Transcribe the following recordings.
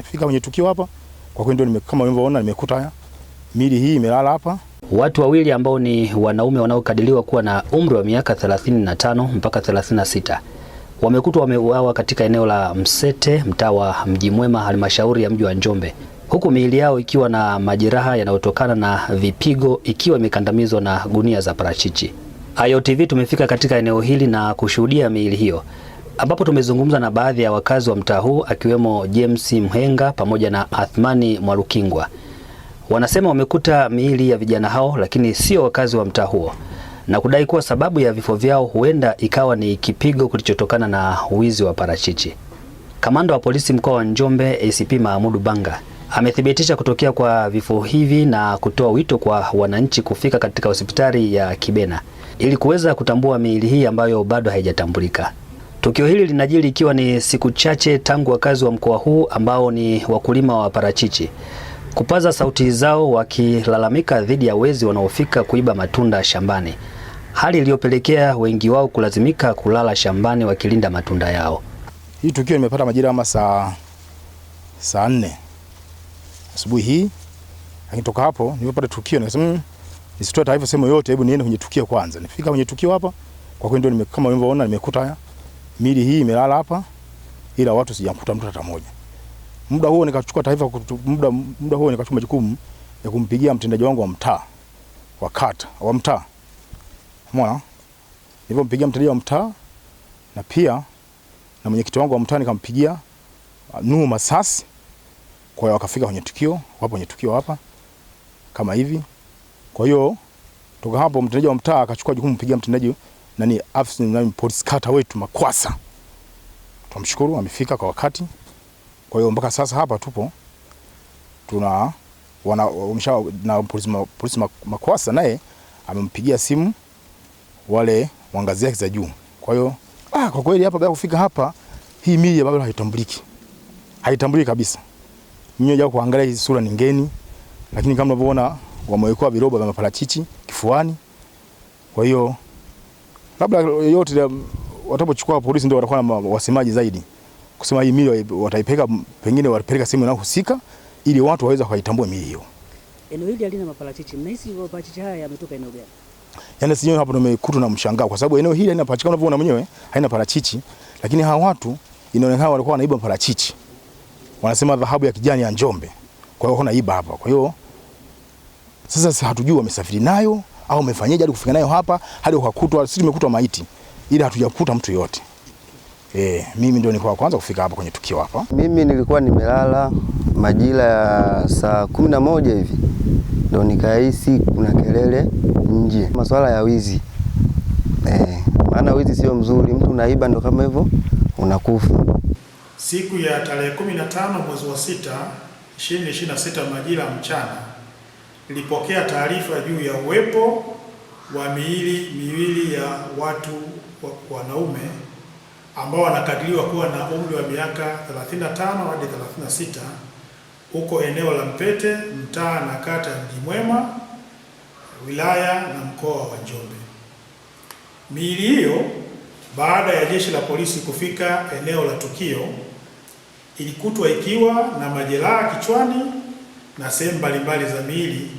Fika kwenye tukio hapa, kwa kweli ndio kama unavyoona nimekuta miili hii imelala hapa. Watu wawili ambao ni wanaume wanaokadiriwa kuwa na umri wa miaka 35 mpaka 36 wamekutwa wameuawa katika eneo la Msete, mtaa wa Mji Mwema, halmashauri ya mji wa Njombe, huku miili yao ikiwa na majeraha yanayotokana na vipigo, ikiwa imekandamizwa na gunia za parachichi. Ayo TV tumefika katika eneo hili na kushuhudia miili hiyo, ambapo tumezungumza na baadhi ya wakazi wa mtaa huu akiwemo James Mhenga pamoja na Athmani Mwalukingwa. Wanasema wamekuta miili ya vijana hao, lakini sio wakazi wa mtaa huo, na kudai kuwa sababu ya vifo vyao huenda ikawa ni kipigo kilichotokana na wizi wa parachichi. Kamanda wa polisi mkoa wa Njombe ACP Mahmudu Banga amethibitisha kutokea kwa vifo hivi na kutoa wito kwa wananchi kufika katika hospitali ya Kibena ili kuweza kutambua miili hii ambayo bado haijatambulika. Tukio hili linajiri ikiwa ni siku chache tangu wakazi wa mkoa huu ambao ni wakulima wa parachichi kupaza sauti zao wakilalamika dhidi ya wezi wanaofika kuiba matunda shambani, hali iliyopelekea wengi wao kulazimika kulala shambani wakilinda matunda yao. Hii tukio nimepata majira kama saa 4 asubuhi hii, lakini toka hapo nilipopata tukio nikasema nisitoe taarifa sehemu yote, hebu niende kwenye tukio kwanza. Nifika kwenye tukio hapa, kwa kweli ndio kama unavyoona nimekuta miili hii imelala hapa, ila watu sijakuta mtu hata mmoja. Muda huo nikachukua taarifa, muda huo nikachukua majukumu ya kumpigia mtendaji wangu wa mtaa wa kata wa mtaa. Umeona? Nilipompigia mtendaji wa mtaa na pia na mwenyekiti wangu wa mtaa nikampigia Nuhu Masasi, kwa hiyo wakafika kwenye tukio, wapo kwenye tukio hapa kama hivi. Kwa hiyo toka hapo mtendaji wa mtaa akachukua jukumu kumpigia mtendaji afisa na polisi kata wetu Makwasa. Tumshukuru amefika kwa wakati. Kwa hiyo mpaka sasa hapa tupo na polisi Makwasa naye amempigia simu wale wangazi yake za juu. Kwa hiyo kwa kweli hapa baada kufika hapa hii miili bado haitambuliki. Haitambuliki kabisa. Mimi nje kuangalia hizi sura ni ngeni, lakini kama unavyoona wamewekwa viroba vya maparachichi kifuani. Kwa hiyo labda yote watapochukua polisi ndio watakuwa na wasemaji zaidi kusema hii miili wataipeleka, pengine watapeleka sehemu inayohusika ili watu waweze kuitambua miili hiyo. Eneo hili halina maparachichi. Mnahisi maparachichi haya yametoka eneo gani? Yaani sisi hapo tumekuta na mshangao kwa sababu eneo hili halina parachichi, unavyoona mwenyewe haina parachichi, lakini hawa watu inaonekana walikuwa wanaiba parachichi. Wanasema dhahabu ya kijani ya Njombe. Kwa hiyo wanaiba hapa. Kwa hiyo sasa hatujui wamesafiri nayo au wamefanyaje hadi kufika nayo hapa hadi wakakutwa. Sisi tumekutwa maiti ila hatujakuta mtu yote. Mimi ndio nilikuwa kwanza kufika hapa kwenye tukio hapa. Mimi nilikuwa nimelala majira ya saa 11 hivi. Ndio nikahisi kuna kelele nje. Masuala ya wizi. Maana wizi sio mzuri, mtu unaiba ndo kama hivyo unakufa. Siku ya tarehe 15 mwezi wa 6, 2026 majira mchana, nilipokea taarifa juu ya uwepo wa miili ya watu wanaume ambao wanakadiriwa kuwa na umri wa miaka 35 hadi 36 huko eneo la Mpete, mtaa na kata ya Mji Mwema, wilaya na mkoa wa Njombe. Miili hiyo baada ya jeshi la polisi kufika eneo la tukio ilikutwa ikiwa na majeraha kichwani na sehemu mbalimbali za miili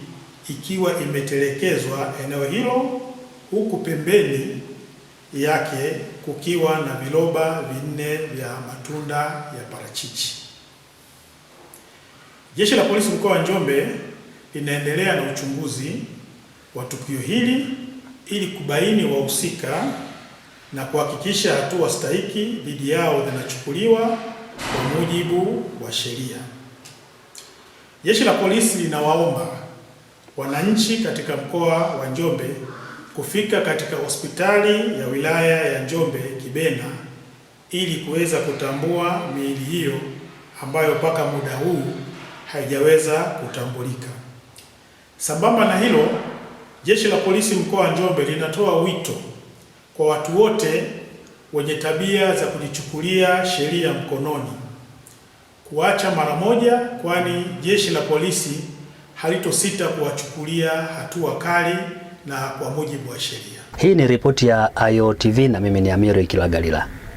ikiwa imetelekezwa eneo hilo, huku pembeni yake kukiwa na viroba 4 vya matunda ya parachichi. Jeshi la polisi mkoa wa Njombe linaendelea na uchunguzi wa tukio hili ili kubaini wahusika na kuhakikisha hatua stahiki dhidi yao zinachukuliwa kwa mujibu wa sheria. Jeshi la polisi linawaomba wananchi katika mkoa wa Njombe kufika katika hospitali ya wilaya ya Njombe Kibena ili kuweza kutambua miili hiyo ambayo mpaka muda huu haijaweza kutambulika. Sambamba na hilo, jeshi la polisi mkoa wa Njombe linatoa wito kwa watu wote wenye tabia za kujichukulia sheria mkononi kuacha mara moja, kwani jeshi la polisi halitosita kuwachukulia hatua kali na kwa mujibu wa sheria. Hii ni ripoti ya Ayo TV na mimi ni Amiri Kilagalila.